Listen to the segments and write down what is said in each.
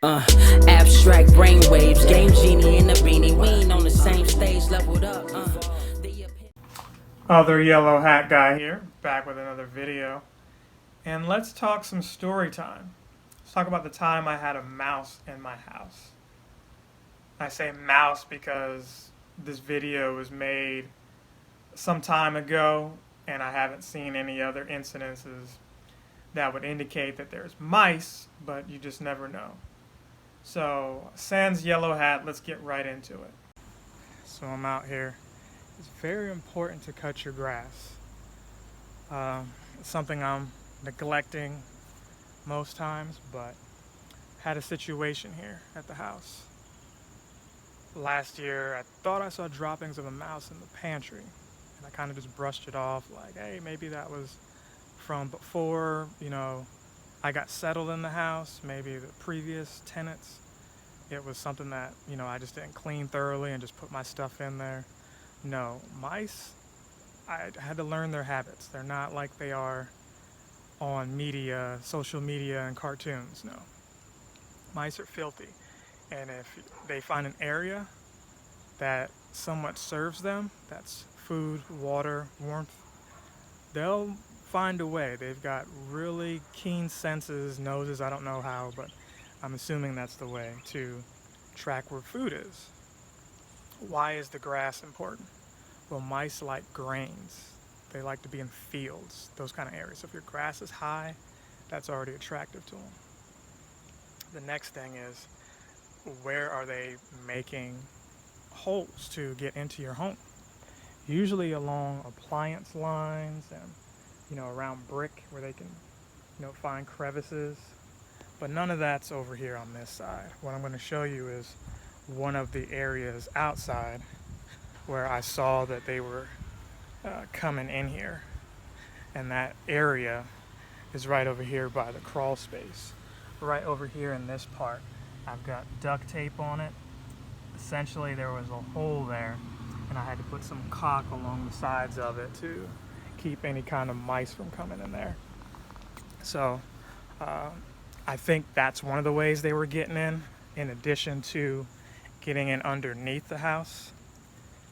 Abstract brainwaves, game genie in the beanie. We ain't on the same stage, leveled up. Other yellow hat guy here, back with another video. And let's talk some story time. Let's talk about the time I had a mouse in my house. I say mouse because this video was made some time ago and I haven't seen any other incidences that would indicate that there's mice, but you just never know. So, sans yellow hat, let's get right into it. So I'm out here. It's very important to cut your grass. It's something I'm neglecting most times, but had a situation here at the house. Last year, I thought I saw droppings of a mouse in the pantry, and I kind of just brushed it off like, hey, maybe that was from before, I got settled in the house, maybe the previous tenants. It was something that, I just didn't clean thoroughly and just put my stuff in there. No, mice, I had to learn their habits. They're not like they are on media, social media and cartoons, no. Mice are filthy. And if they find an area that somewhat serves them, that's food, water, warmth, they'll find a way. They've got really keen senses, noses, I don't know how, but I'm assuming that's the way to track where food is. Why is the grass important? Well, mice like grains. They like to be in fields, those kind of areas. So if your grass is high, that's already attractive to them. The next thing is, where are they making holes to get into your home? Usually along appliance lines and around brick where they can, find crevices. But none of that's over here on this side. What I'm going to show you is one of the areas outside where I saw that they were coming in here. And that area is right over here by the crawl space. Right over here in this part, I've got duct tape on it. Essentially, there was a hole there, and I had to put some caulk along the sides of it to keep any kind of mice from coming in there. So I think that's one of the ways they were getting in addition to getting in underneath the house.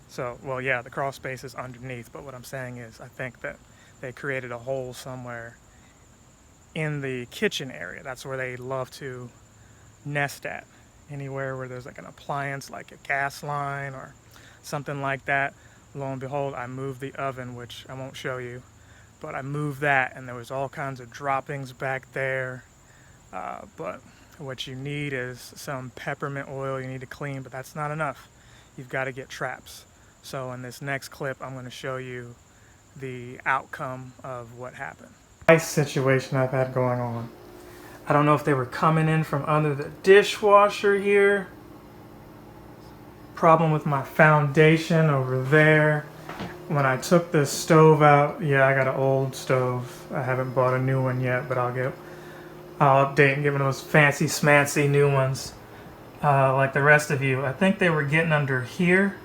So, well, yeah, the crawl space is underneath, but what I'm saying is I think that they created a hole somewhere in the kitchen area. That's where they love to nest at. Anywhere where there's like an appliance, like a gas line or something like that. Lo and behold, I moved the oven, which I won't show you, but I moved that and there was all kinds of droppings back there. But what you need is some peppermint oil you need to clean, but that's not enough. You've got to get traps. So in this next clip, I'm going to show you the outcome of what happened. Nice situation I've had going on. I don't know if they were coming in from under the dishwasher here. Problem with my foundation over there. When I took the stove out, yeah, I got an old stove. I haven't bought a new one yet, but I'll update and give them those fancy smancy new ones. Like the rest of you. I think they were getting under here.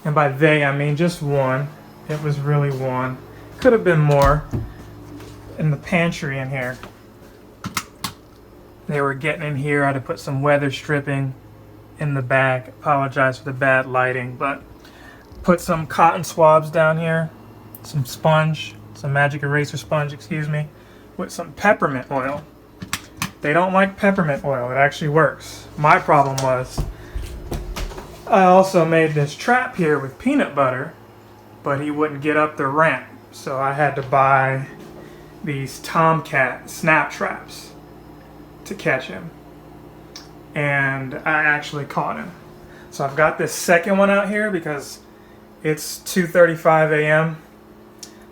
And by they, I mean just one. It was really one. Could have been more. In the pantry in here. They were getting in here. I had to put some weather stripping in the bag. Apologize for the bad lighting, but put some cotton swabs down here, some sponge, some magic eraser sponge, excuse me, with some peppermint oil. They don't like peppermint oil. It actually works. My problem was I also made this trap here with peanut butter, but he wouldn't get up the ramp, so I had to buy these Tomcat snap traps to catch him, and I actually caught him. So I've got this second one out here because it's 2:35 a.m.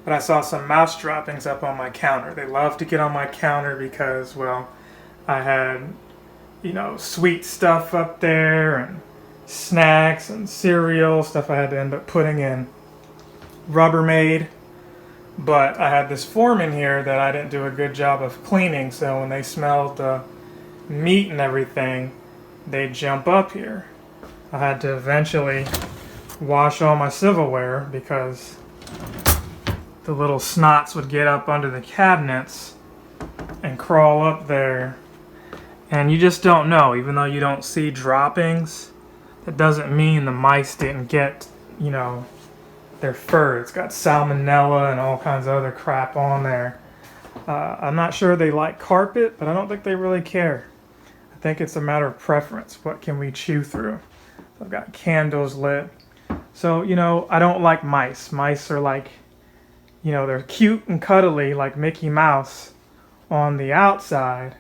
but I saw some mouse droppings up on my counter. They love to get on my counter because, well, I had sweet stuff up there and snacks and cereal, stuff I had to end up putting in Rubbermaid. But I had this form in here that I didn't do a good job of cleaning, so when they smelled the meat and everything, they'd jump up here. I had to eventually wash all my silverware because the little snots would get up under the cabinets and crawl up there And you just don't know, even though you don't see droppings, that doesn't mean the mice didn't get, you know, their fur. It's got salmonella and all kinds of other crap on there. I'm not sure they like carpet, but I don't think they really care. I think it's a matter of preference. What can we chew through? I've got candles lit. So, you know, I don't like mice. Mice are like, you know, they're cute and cuddly like Mickey Mouse on the outside.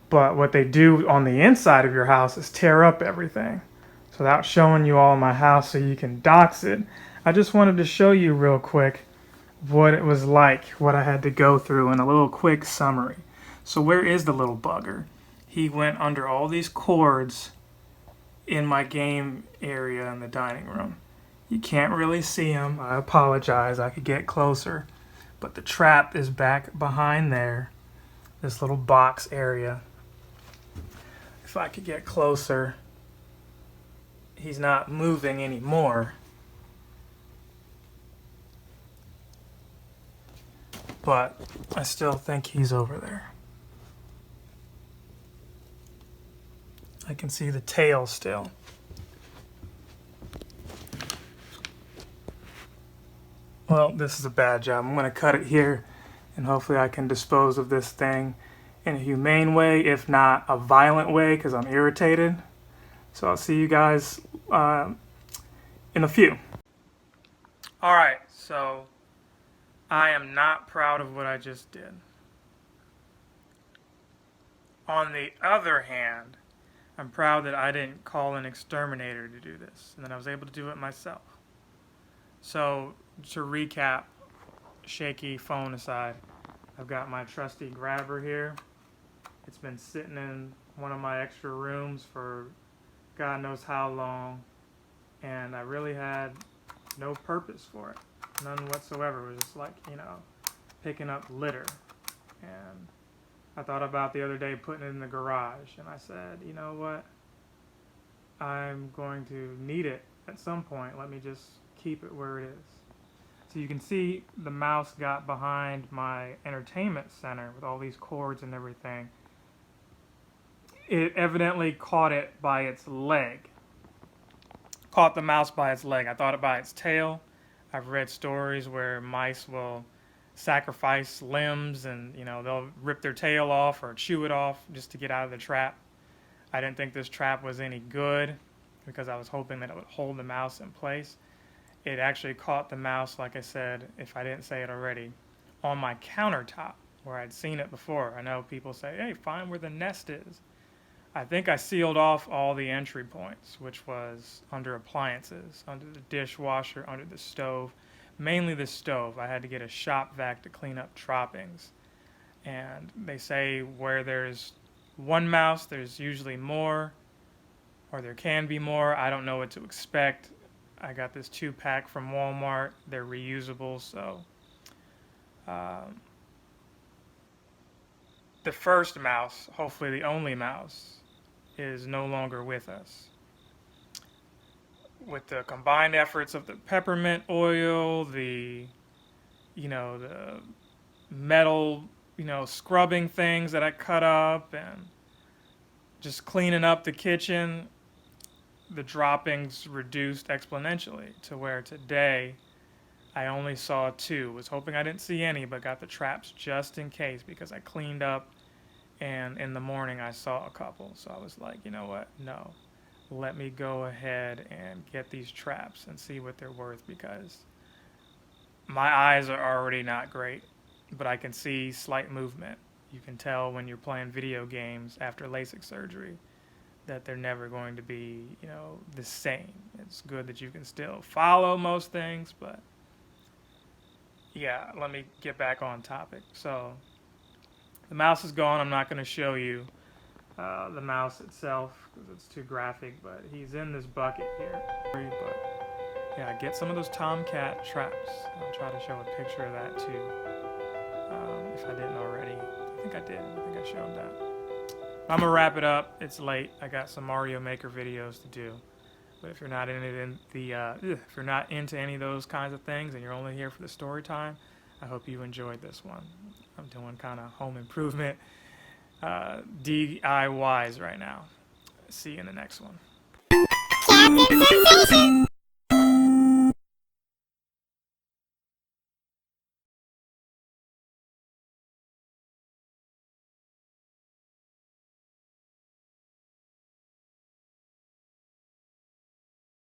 But what they do on the inside of your house is tear up everything. So without showing you all my house so you can dox it, I just wanted to show you real quick what it was like, what I had to go through in a little quick summary. So where is the little bugger? He went under all these cords in my game area in the dining room. You can't really see him. I apologize. I could get closer. But the trap is back behind there, this little box area. If I could get closer, he's not moving anymore. But I still think he's over there. I can see the tail still. Well, this is a bad job. I'm going to cut it here, and hopefully I can dispose of this thing in a humane way, if not a violent way, because I'm irritated. So I'll see you guys in a few. Alright, so I am not proud of what I just did. On the other hand, I'm proud that I didn't call an exterminator to do this, and that I was able to do it myself. So, to recap, shaky phone aside, I've got my trusty grabber here. It's been sitting in one of my extra rooms for God knows how long, and I really had no purpose for it. None whatsoever. It was just like, you know, picking up litter. And I thought about the other day putting it in the garage, and I said, you know what? I'm going to need it at some point. Let me just keep it where it is. So you can see the mouse got behind my entertainment center with all these cords and everything. It evidently caught it by its leg. Caught the mouse by its leg. I thought it by its tail. I've read stories where mice will sacrifice limbs and, you know, they'll rip their tail off or chew it off just to get out of the trap. I didn't think this trap was any good because I was hoping that it would hold the mouse in place. It actually caught the mouse, like I said, if I didn't say it already, on my countertop where I'd seen it before. I know people say, hey, find where the nest is. I think I sealed off all the entry points, which was under appliances, under the dishwasher, under the stove, mainly the stove. I had to get a shop vac to clean up droppings. And they say where there's one mouse, there's usually more, or there can be more. I don't know what to expect. I got this 2-pack from Walmart. They're reusable, so the first mouse, hopefully the only mouse, is no longer with us. With the combined efforts of the peppermint oil, the metal, scrubbing things that I cut up, and just cleaning up the kitchen, the droppings reduced exponentially to where today I only saw 2. Was hoping I didn't see any, but got the traps just in case because I cleaned up, and in the morning I saw a couple. So I was like, you know what? No. Let me go ahead and get these traps and see what they're worth, because my eyes are already not great, but I can see slight movement. You can tell when you're playing video games after LASIK surgery that they're never going to be, the same. It's good that you can still follow most things, but yeah, let me get back on topic. So the mouse is gone. I'm not going to show you the mouse itself because it's too graphic, but he's in this bucket here. But yeah, get some of those tomcat traps. I'll try to show a picture of that too, if I didn't already. I think I did. I think I showed that. I'm gonna wrap it up. It's late. I got some Mario Maker videos to do. But if you're not if you're not into any of those kinds of things and you're only here for the story time, I hope you enjoyed this one. I'm doing kind of home improvement DIYs right now. See you in the next one. Captain Sensation!